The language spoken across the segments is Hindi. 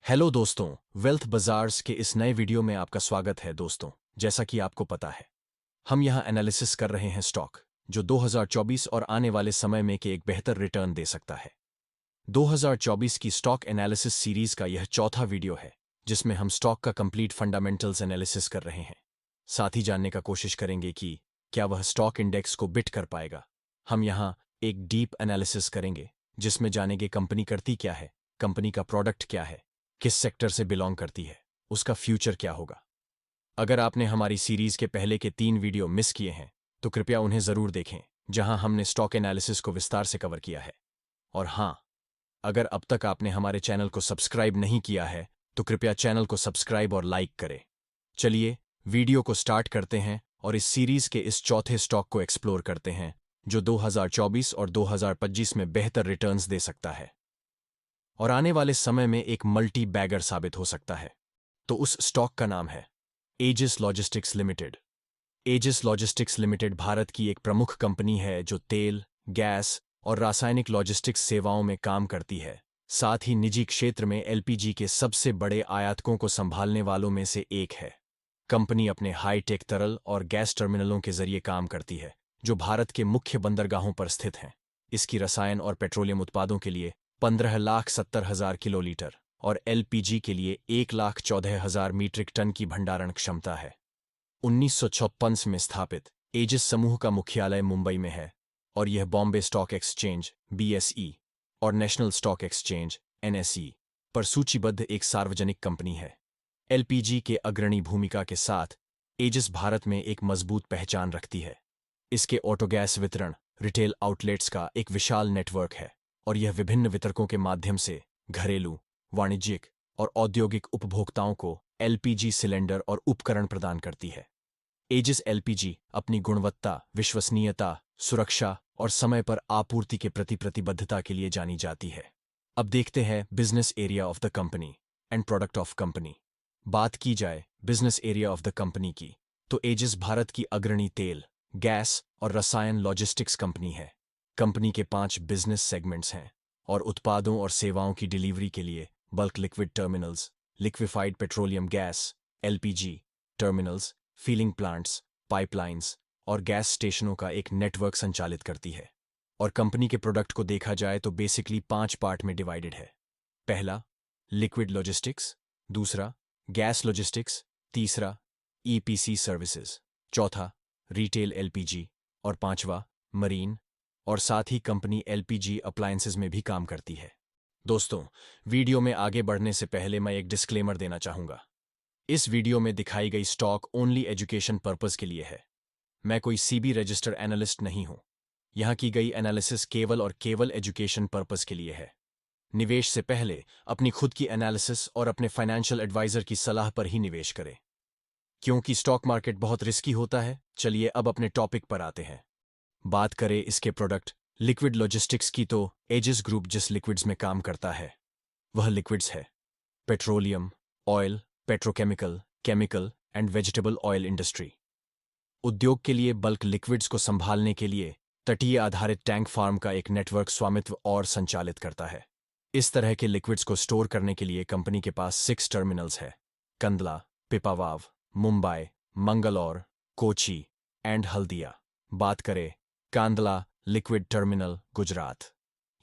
हेलो दोस्तों, वेल्थ बाजार्स के इस नए वीडियो में आपका स्वागत है दोस्तों। जैसा कि आपको पता है, हम यहां एनालिसिस कर रहे हैं स्टॉक जो 2024 और आने वाले समय में के एक बेहतर रिटर्न दे सकता है। 2024 की स्टॉक एनालिसिस सीरीज का यह चौथा वीडियो है जिसमें हम स्टॉक का कंप्लीट फंडामेंटल्स एनालिसिस कर रहे हैं। साथ ही जानने का कोशिश करेंगे कि क्या वह स्टॉक इंडेक्स को बिट कर पाएगा। हम यहां एक डीप एनालिसिस करेंगे जिसमें जानेंगे कंपनी करती क्या है, कंपनी का प्रोडक्ट क्या है, किस सेक्टर से बिलोंग करती है, उसका फ्यूचर क्या होगा। अगर आपने हमारी सीरीज के पहले के 3 वीडियो मिस किए हैं तो कृपया उन्हें जरूर देखें, जहां हमने स्टॉक एनालिसिस को विस्तार से कवर किया है। और हां, अगर अब तक आपने हमारे चैनल को सब्सक्राइब नहीं किया है तो कृपया चैनल को सब्सक्राइब और लाइक करें। चलिए वीडियो को स्टार्ट करते हैं और इस सीरीज के इस चौथे स्टॉक को एक्सप्लोर करते हैं जो 2024 और 2025 में बेहतर रिटर्न्स दे सकता है और आने वाले समय में एक मल्टी बैगर साबित हो सकता है। तो उस स्टॉक का नाम है एजिस लॉजिस्टिक्स लिमिटेड। एजिस लॉजिस्टिक्स लिमिटेड भारत की एक प्रमुख कंपनी है जो तेल, गैस और रासायनिक लॉजिस्टिक्स सेवाओं में काम करती है। साथ ही निजी क्षेत्र में एलपीजी के सबसे बड़े आयातकों को संभालने वालों में से एक है। कंपनी अपने हाई-टेक तरल और गैस टर्मिनलों के जरिए काम करती है जो भारत के मुख्य बंदरगाहों पर स्थित हैं। इसकी रसायन और पेट्रोलियम उत्पादों के लिए 15,70,000 किलोलीटर और एलपीजी के लिए 1,14,000 मीट्रिक टन की भंडारण क्षमता है। 1956 में स्थापित एजिस समूह का मुख्यालय मुंबई में है और यह बॉम्बे स्टॉक एक्सचेंज बीएसई और नेशनल स्टॉक एक्सचेंज एनएसई पर सूचीबद्ध एक सार्वजनिक कंपनी है। एलपीजी के अग्रणी भूमिका के साथ एजिस भारत में एक मजबूत पहचान रखती है। इसके ऑटो गैस वितरण रिटेल आउटलेट्स का एक विशाल नेटवर्क है और यह विभिन्न वितरकों के माध्यम से घरेलू, वाणिज्यिक और औद्योगिक उपभोक्ताओं को एलपीजी सिलेंडर और उपकरण प्रदान करती है। एजिस एलपीजी अपनी गुणवत्ता, विश्वसनीयता, सुरक्षा और समय पर आपूर्ति के प्रति प्रतिबद्धता के लिए जानी जाती है। अब देखते हैं business area of the company and product of company. बात की जाए business area of the company की तो एजिस भारत की अग्रणी तेल, गैस और रसायन लॉजिस्टिक्स कंपनी है। कंपनी के 5 बिजनेस सेगमेंट्स हैं और उत्पादों और सेवाओं की डिलीवरी के लिए bulk liquid terminals, liquefied petroleum gas LPG terminals, feeling plants, pipelines और गैस स्टेशनों का एक नेटवर्क संचालित करती है। और कंपनी के प्रोडक्ट को देखा जाए तो बेसिकली 5 पार्ट में डिवाइडेड है। पहला, लिक्विड लॉजिस्टिक्स। दूसरा, गैस लॉजिस्टिक्स। तीसरा, ईपीसी सर्विसेज। चौथा, रिटेल एलपीजी। और पांचवा, मरीन। और साथ ही कंपनी एलपीजी अप्लायंसेज में भी काम करती है। दोस्तों, वीडियो में आगे बढ़ने से पहले मैं एक डिस्क्लेमर देना चाहूंगा। इस वीडियो में दिखाई गई स्टॉक ओनली एजुकेशन पर्पस के लिए है। मैं कोई सीबी रजिस्टर एनालिस्ट नहीं हूं। यहां की गई एनालिसिस केवल और केवल एजुकेशन पर्पस के लिए है। निवेश से पहले अपनी खुद की एनालिसिस और अपने फाइनेंशियल एडवाइजर की सलाह पर ही निवेश करें, क्योंकि स्टॉक मार्केट बहुत रिस्की होता है। चलिए अब अपने टॉपिक पर आते हैं। बात करें इसके प्रोडक्ट लिक्विड लॉजिस्टिक्स की तो एजिस ग्रुप जिस लिक्विड्स में काम करता है वह लिक्विड्स है petroleum, oil, petrochemical, chemical and vegetable oil industry. उद्योग के लिए बल्क लिक्विड्स को संभालने के लिए तटीय आधारित टैंक फार्म का एक नेटवर्क स्वामित्व और संचालित करता है। इस तरह के लिक्विड्स को स्टोर करने के लिए कंपनी के पास 6 टर्मिनल्स है: कंदला, पिपावाव, मुंबई, मंगलौर, कोची एंड हल्दिया। बात करें कांदला लिक्विड टर्मिनल गुजरात,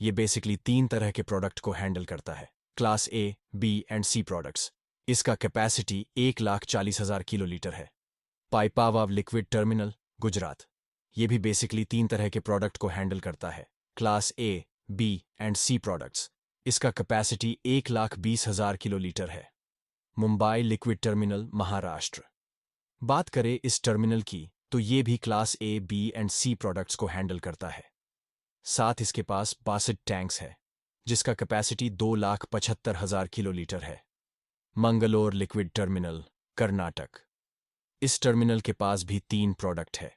ये बेसिकली 3 तरह के प्रोडक्ट को हैंडल करता है: class A, B and C products. इसका कैपेसिटी 1,40,000 किलोलीटर है। पाइपावाव लिक्विड टर्मिनल गुजरात, ये भी बेसिकली 3 तरह के प्रोडक्ट को हैंडल करता है: class A, B and C products. इसका कैपेसिटी 1,20,000 किलोलीटर है। Mumbai liquid terminal Maharashtra. बात करें इस टर्मिनल की तो ये भी class A, B and C products को हैंडल करता है। साथ इसके पास 62 टैंक्स है जिसका कैपेसिटी 2,75,000 किलोलीटर है। मंगलोर लिक्विड टर्मिनल कर्नाटक, इस टर्मिनल के पास भी 3 प्रोडक्ट है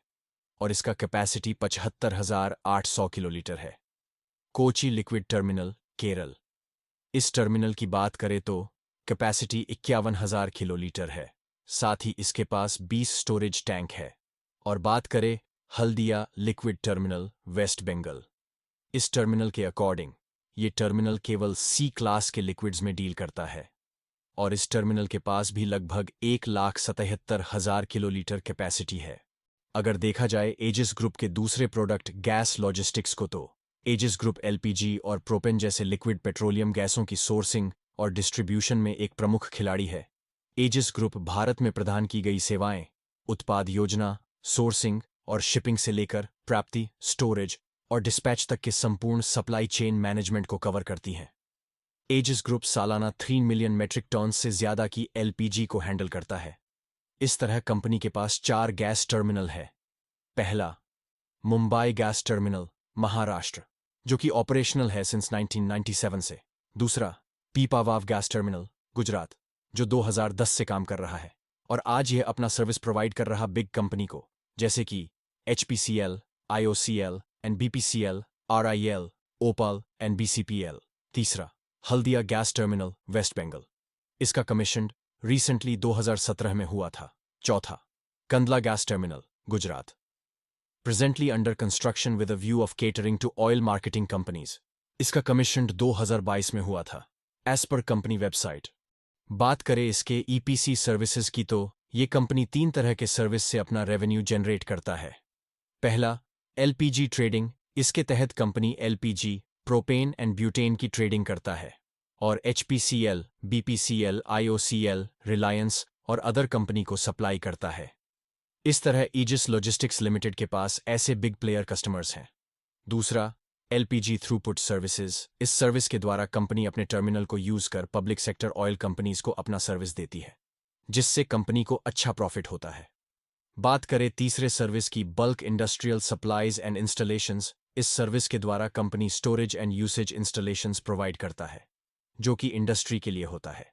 और इसका कैपेसिटी 75,800 किलोलीटर है। कोची लिक्विड टर्मिनल केरल, इस टर्मिनल की बात करें तो कैपेसिटी 51,000 किलोलीटर है। साथ ही इसके पास 20 स्टोरेज टैंक है। और बात करें Haldia liquid terminal West Bengal, इस टर्मिनल के अकॉर्डिंग ये टर्मिनल केवल सी क्लास के लिक्विड्स में डील करता है। और इस टर्मिनल के पास भी लगभग 1,77,000 किलोलीटर कैपेसिटी है। अगर देखा जाए एजिस ग्रुप के दूसरे प्रोडक्ट गैस लॉजिस्टिक्स को, तो एजिस ग्रुप एलपीजी और प्रोपेन जैसे लिक्विड पेट्रोलियम गैसों की सोर्सिंग और डिस्ट्रीब्यूशन में एक प्रमुख खिलाड़ी है। एजिस ग्रुप भारत में प्रदान की गई सेवाएं, उत्पाद योजना, सोर्सिंग और शिपिंग से लेकर प्राप्ति, स्टोरेज और डिस्पैच तक के संपूर्ण सप्लाई चेन मैनेजमेंट को कवर करती हैं। एजिस ग्रुप सालाना 3 मिलियन मेट्रिक टन से ज्यादा की एलपीजी को हैंडल करता है। इस तरह कंपनी के पास 4 गैस टर्मिनल है। पहला, मुंबई गैस टर्मिनल, महाराष्ट्र, जो कि ऑपरेशनल है सिंस 1997 से। दूसरा, पीपावाव गैस टर्मिनल, गुजरात, जो 2010 से काम कर रहा है और आज यह अपना सर्विस प्रोवाइड कर रहा बिग कंपनी को, जैसे कि HPCL, IOCL and BPCL, RIL, OPaL and BCPL. तीसरा, Haldia gas terminal, West Bengal. इसका कमीशन रिसेंटली 2017 में हुआ था। चौथा, Kandla gas terminal, Gujarat, presently under construction with a view of catering to oil marketing companies. इसका कमीशन 2022 में हुआ था, एज पर कंपनी वेबसाइट। बात करें इसके ईपीसी सर्विसेज की, तो ये कंपनी 3 तरह के सर्विस से अपना रेवेन्यू जनरेट करता है। पहला, एलपीजी ट्रेडिंग। इसके तहत company LPG, propane and butane की ट्रेडिंग करता है और एचपीसीएल, बीपीसीएल, आईओसीएल, रिलायंस और अदर कंपनी को सप्लाई करता है। इस तरह ईजिस लॉजिस्टिक्स लिमिटेड के पास ऐसे बिग प्लेयर कस्टमर्स हैं। दूसरा, एलपीजी थ्रूपुट सर्विसेज। इस सर्विस के द्वारा कंपनी अपने टर्मिनल को यूज कर पब्लिक सेक्टर ऑयल कंपनीज को अपना सर्विस देती है, जिससे कंपनी को अच्छा प्रॉफिट होता है। बात करें तीसरे सर्विस की, bulk industrial supplies and installations. इस सर्विस के द्वारा company storage and usage installations provide करता है, जो कि इंडस्ट्री के लिए होता है,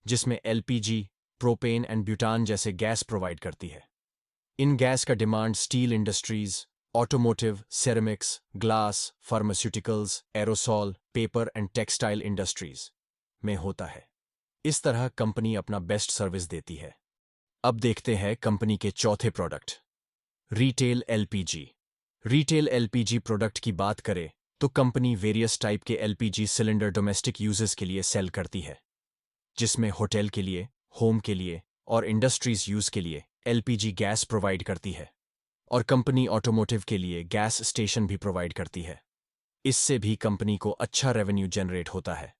जिसमें एलपीजी, प्रोपेन एंड ब्यूटान जैसे गैस प्रोवाइड करती है। इन गैस का demand steel industries, automotive, ceramics, glass, pharmaceuticals, aerosol, paper and textile industries में होता है। इस तरह कंपनी अपना बेस्ट सर्विस देती है। अब देखते हैं कंपनी के चौथे product, retail LPG. Retail LPG product की बात करें तो कंपनी वेरियस टाइप के एलपीजी सिलेंडर डोमेस्टिक यूजर्स के लिए सेल करती है, जिसमें होटल के लिए, होम के लिए और इंडस्ट्रीज यूज के लिए एलपीजी गैस प्रोवाइड करती है, और कंपनी ऑटोमोटिव के लिए गैस स्टेशन भी प्रोवाइड करती है। इससे भी कंपनी को अच्छा रेवेन्यू जनरेट होता है।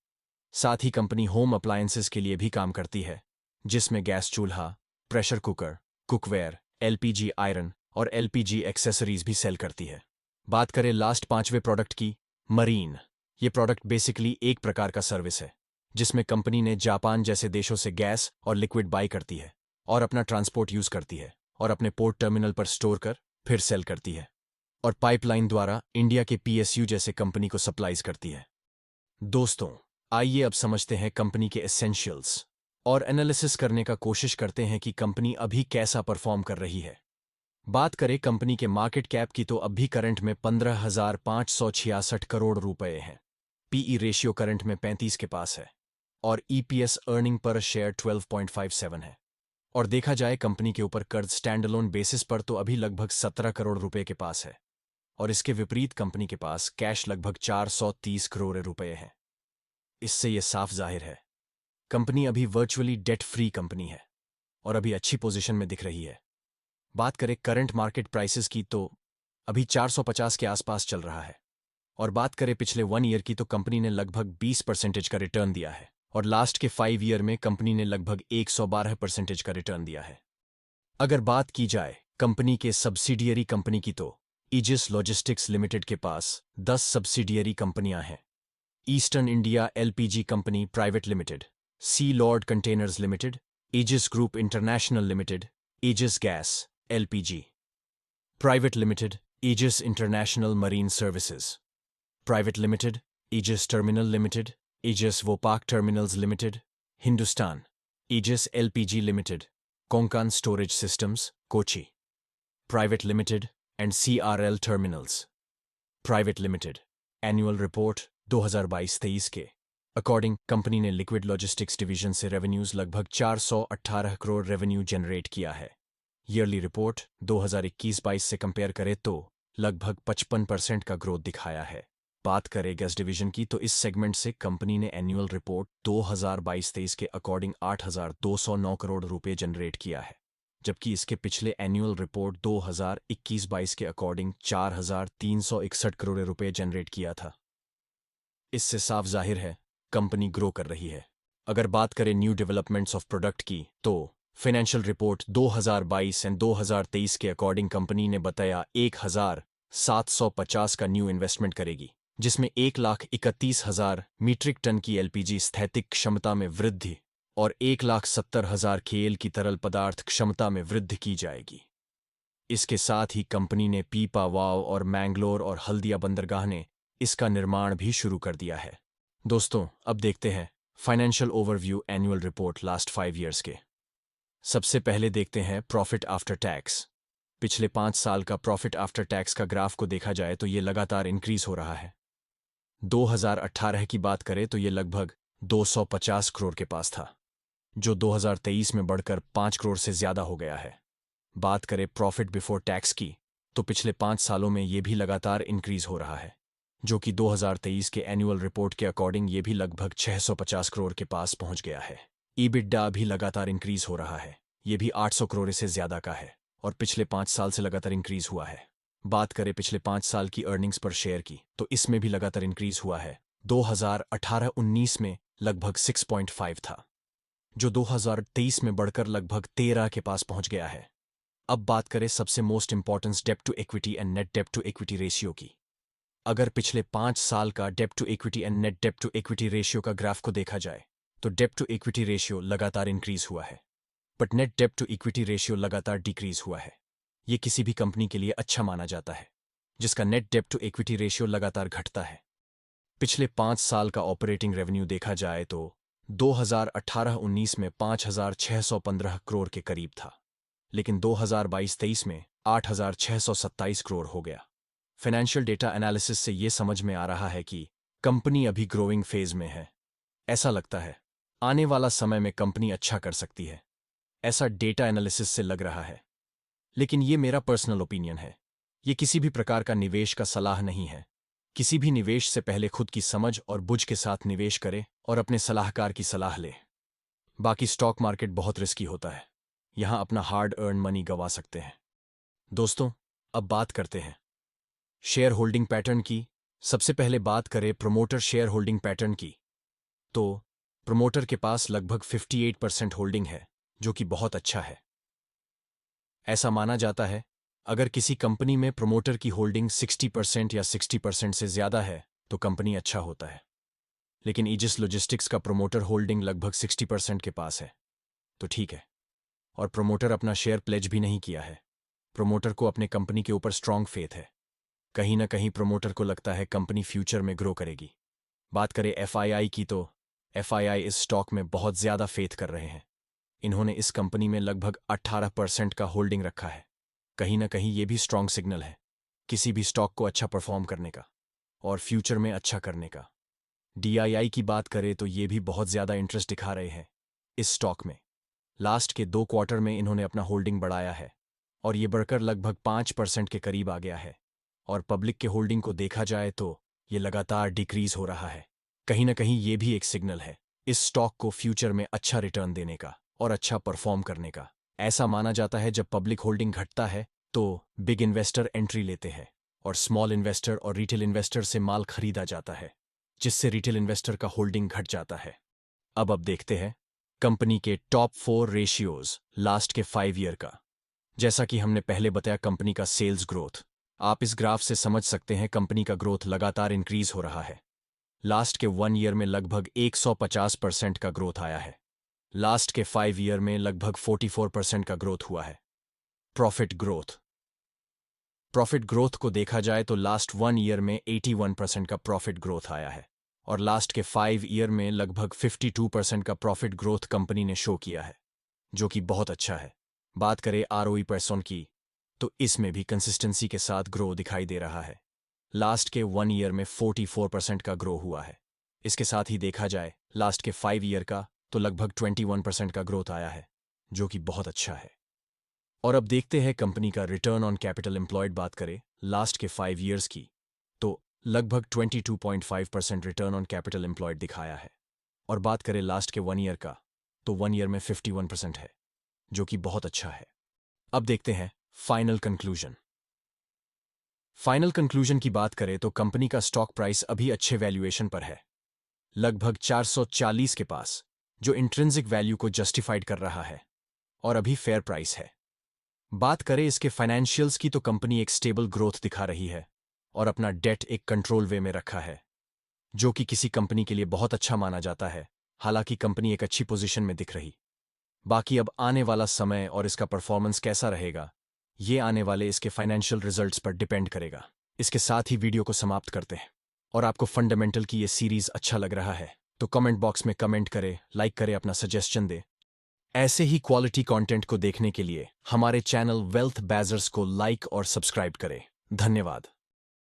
साथ ही कंपनी होम अप्लायंसेस के लिए भी काम करती है, जिसमें गैस चूल्हा, pressure cooker, cookware, LPG iron और एलपीजी एक्सेसरीज भी सेल करती है। बात करें लास्ट 5वें प्रोडक्ट की, मरीन। ये प्रोडक्ट बेसिकली एक प्रकार का सर्विस है, जिसमें कंपनी ने जापान जैसे देशों से गैस और लिक्विड बाई करती है और अपना ट्रांसपोर्ट यूज करती है और अपने पोर्ट टर्मिनल पर स्टोर कर फिर सेल करती है, और पाइपलाइन द्वारा इंडिया के पीएसयू जैसे कंपनी को सप्लाईज करती है। दोस्तों, आइए अब समझते हैं कंपनी के एसेंशियल्स और एनालिसिस करने का कोशिश करते हैं कि कंपनी अभी कैसा परफॉर्म कर रही है। बात करें कंपनी के मार्केट कैप की, तो अभी करंट में 15,566 करोड़ रुपए हैं। पीई रेशियो करंट में 35 के पास है और ईपीएस अर्निंग पर शेयर 12.57 है। और देखा जाए कंपनी के ऊपर कर्ज स्टैंडअलोन बेसिस पर, तो अभी लगभग 17 करोड़ रुपए के पास है, और इसके विपरीत कंपनी के पास कैश लगभग 430 करोड़ रुपए है। इससे यह साफ जाहिर है कंपनी अभी वर्चुअली डेट फ्री कंपनी है और अभी अच्छी पोजीशन में दिख रही है। बात करें करंट मार्केट प्राइसेस की, तो अभी 450 के आसपास चल रहा है, और बात करें पिछले 1 ईयर की, तो कंपनी ने लगभग 20% का रिटर्न दिया है, और लास्ट के 5 ईयर में कंपनी ने लगभग 112% का रिटर्न दिया है। अगर बात की जाए कंपनी के सब्सिडियरी कंपनी की, तो ईजिस लॉजिस्टिक्स लिमिटेड के पास 10 सब्सिडियरी कंपनियां हैं। Eastern India LPG company private limited, sea lord containers limited, Aegis group international limited, Aegis gas LPG private limited, Aegis international marine services private limited, Aegis terminal limited, Aegis Vopak terminals limited, Hindustan, Aegis LPG limited, Konkan storage systems, Kochi private limited and CRL terminals private limited. Annual report 2022-23 के अकॉर्डिंग कंपनी ने लिक्विड लॉजिस्टिक्स डिवीजन से रेवेन्यूज लगभग 418 करोड़ रेवेन्यू जनरेट किया है। ईयरली रिपोर्ट 2021-22 से कंपेयर करें तो लगभग 55% का ग्रोथ दिखाया है। बात करें गैस डिवीजन की तो इस सेगमेंट से कंपनी ने एनुअल रिपोर्ट 2022-23 के अकॉर्डिंग 8,209 करोड़ रुपए जनरेट किया है, जबकि इसके पिछले एनुअल रिपोर्ट 2021-22 के अकॉर्डिंग 4,361 करोड़ रुपए जनरेट किया था। इससे साफ जाहिर है कंपनी ग्रो कर रही है। अगर बात करें न्यू डेवलपमेंट्स ऑफ प्रोडक्ट की तो फाइनेंशियल रिपोर्ट 2022 एंड 2023 के अकॉर्डिंग कंपनी ने बताया 1,750 का न्यू इन्वेस्टमेंट करेगी, जिसमें 1,31,000 मीट्रिक टन की एलपीजी स्थैतिक क्षमता में वृद्धि और 1,70,000 केएल की तरल पदार्थ क्षमता में वृद्धि की जाएगी। इसके साथ ही कंपनी ने पीपा वाव और मैंगलोर और हल्दिया बंदरगाह ने इसका निर्माण भी शुरू कर दिया है। दोस्तों, अब देखते हैं financial overview annual report last 5 years के। सबसे पहले देखते हैं प्रॉफिट आफ्टर टैक्स। पिछले 5 साल का प्रॉफिट आफ्टर टैक्स का ग्राफ को देखा जाए तो ये लगातार इंक्रीज हो रहा है। 2018 की बात करें तो ये लगभग 250 करोड़ के पास था, जो 2023 में बढ़कर 5 करोड़ से ज्यादा हो गया है। बात करें प्रॉफिट बिफोर टैक्स की तो पिछले 5 सालों में ये भी लगातार इंक्रीज हो रहा है, जो कि 2023 के एनुअल रिपोर्ट के अकॉर्डिंग ये भी लगभग 650 करोड़ के पास पहुंच गया है। ईबिटडा भी लगातार इंक्रीज हो रहा है, ये भी 800 करोड़ से ज्यादा का है और पिछले 5 साल से लगातार इंक्रीज हुआ है। बात करें पिछले 5 साल की अर्निंग्स पर शेयर की तो इसमें भी लगातार इंक्रीज हुआ है। 2018-19 में लगभग 6.5 था, जो 2023 में बढ़कर लगभग 13 के पास पहुंच गया है। अब बात करें सबसे मोस्ट इंपॉर्टेंस डेब्ट टू इक्विटी एंड नेट डेब्ट टू इक्विटी रेशियो की। अगर पिछले 5 साल का डेब्ट टू इक्विटी एंड नेट डेब्ट टू इक्विटी रेशियो का ग्राफ को देखा जाए तो डेब्ट टू इक्विटी रेशियो लगातार इंक्रीज हुआ है, बट नेट डेब्ट टू इक्विटी रेशियो लगातार डिक्रीज हुआ है। ये किसी भी कंपनी के लिए अच्छा माना जाता है जिसका नेट डेब्ट टू इक्विटी रेशियो लगातार घटता है। पिछले 5 साल का ऑपरेटिंग रेवेन्यू देखा जाए तो 2018-19 में 5,615 करोड़ के करीब था, लेकिन 2022-23 में 8,627 करोड़ हो गया। फाइनेंशियल डेटा एनालिसिस से ये समझ में आ रहा है कि कंपनी अभी ग्रोइंग फेज में है। ऐसा लगता है आने वाला समय में कंपनी अच्छा कर सकती है, ऐसा डेटा एनालिसिस से लग रहा है। लेकिन ये मेरा पर्सनल ओपिनियन है, ये किसी भी प्रकार का निवेश का सलाह नहीं है। किसी भी निवेश से पहले खुद की समझ और बुझ के साथ निवेश करें और अपने सलाहकार की सलाह लें। बाकी स्टॉक मार्केट बहुत रिस्की होता है, यहां अपना हार्ड अर्न मनी गंवा सकते हैं। दोस्तों, अब बात करते हैं शेयर होल्डिंग पैटर्न की। सबसे पहले बात करें प्रोमोटर शेयर होल्डिंग पैटर्न की तो प्रोमोटर के पास लगभग 58% होल्डिंग है, जो कि बहुत अच्छा है। ऐसा माना जाता है अगर किसी कंपनी में प्रोमोटर की होल्डिंग 60% या 60% से ज्यादा है तो कंपनी अच्छा होता है। लेकिन ईजिस लॉजिस्टिक्स का प्रोमोटर होल्डिंग लगभग 60% के पास है, तो ठीक है। और प्रोमोटर अपना शेयर प्लेज भी नहीं किया है। प्रोमोटर को अपने कंपनी के ऊपर स्ट्रांग फेथ है। कहीं ना कहीं प्रोमोटर को लगता है कंपनी फ्यूचर में ग्रो करेगी। बात करें एफआईआई की तो एफआईआई इस स्टॉक में बहुत ज्यादा फेथ कर रहे हैं। इन्होंने इस कंपनी में लगभग 18% का होल्डिंग रखा है। कहीं ना कहीं ये भी स्ट्रांग सिग्नल है किसी भी स्टॉक को अच्छा परफॉर्म करने का और फ्यूचर में अच्छा करने का। डीआईआई की बात करें तो ये भी बहुत ज्यादा इंटरेस्ट दिखा रहे हैं इस स्टॉक में। लास्ट के 2 क्वार्टर में इन्होंने अपना होल्डिंग बढ़ाया है और ये बढ़कर लगभग 5% के करीब आ गया है। और पब्लिक के होल्डिंग को देखा जाए तो ये लगातार डिक्रीज हो रहा है। कहीं ना कहीं ये भी एक सिग्नल है इस स्टॉक को फ्यूचर में अच्छा रिटर्न देने का और अच्छा परफॉर्म करने का। ऐसा माना जाता है जब पब्लिक होल्डिंग घटता है तो बिग इन्वेस्टर एंट्री लेते हैं और स्मॉल इन्वेस्टर और रिटेल इन्वेस्टर से माल खरीदा जाता है, जिससे रिटेल इन्वेस्टर का होल्डिंग घट जाता है। अब देखते हैं कंपनी के टॉप 4 रेशियोज लास्ट के 5 ईयर का। जैसा कि हमने पहले बताया कंपनी का सेल्स ग्रोथ, आप इस ग्राफ से समझ सकते हैं कंपनी का ग्रोथ लगातार इंक्रीज हो रहा है। लास्ट के 1 ईयर में लगभग 150% का ग्रोथ आया है। लास्ट के 5 ईयर में लगभग 44% का ग्रोथ हुआ है। प्रॉफिट ग्रोथ को देखा जाए तो लास्ट 1 ईयर में 81% का प्रॉफिट ग्रोथ आया है और लास्ट के 5 ईयर में लगभग 52% का प्रॉफिट ग्रोथ कंपनी ने शो किया है, जो कि बहुत अच्छा है। बात करें आरओई परसेंट की तो इसमें भी कंसिस्टेंसी के साथ ग्रो दिखाई दे रहा है। लास्ट के 1 ईयर में 44% का ग्रो हुआ है। इसके साथ ही देखा जाए लास्ट के 5 ईयर का तो लगभग 21% का ग्रोथ आया है, जो कि बहुत अच्छा है। और अब देखते हैं कंपनी का रिटर्न ऑन कैपिटल एम्प्लॉयड। बात करें लास्ट के 5 ईयर्स की तो लगभग 22.5% रिटर्न ऑन कैपिटल एम्प्लॉयड दिखाया है। और बात करें लास्ट के 1 ईयर का, तो 1 ईयर में 51% है, जो कि बहुत अच्छा है। अब देखते हैं फाइनल कंक्लूजन। फाइनल कंक्लूजन की बात करें तो कंपनी का स्टॉक प्राइस अभी अच्छे वैल्यूएशन पर है, लगभग 440 के पास, जो इंट्रिंसिक वैल्यू को जस्टिफाइड कर रहा है और अभी फेयर प्राइस है। बात करें इसके फाइनेंशियल्स की तो कंपनी एक स्टेबल ग्रोथ दिखा रही है और अपना डेट एक कंट्रोल वे में रखा है, जो कि किसी कंपनी के लिए बहुत अच्छा माना जाता है। हालांकि कंपनी एक अच्छी पोजीशन में दिख रही। बाकी अब आने वाला समय और इसका परफॉर्मेंस कैसा रहेगा, ये आने वाले इसके फाइनेंशियल रिजल्ट्स पर डिपेंड करेगा। इसके साथ ही वीडियो को समाप्त करते हैं। और आपको फंडामेंटल की ये सीरीज अच्छा लग रहा है तो कमेंट बॉक्स में कमेंट करें, लाइक करें, अपना सजेशन दें। ऐसे ही क्वालिटी कंटेंट को देखने के लिए हमारे चैनल वेल्थ बेजर्स को लाइक और सब्सक्राइब करें। धन्यवाद।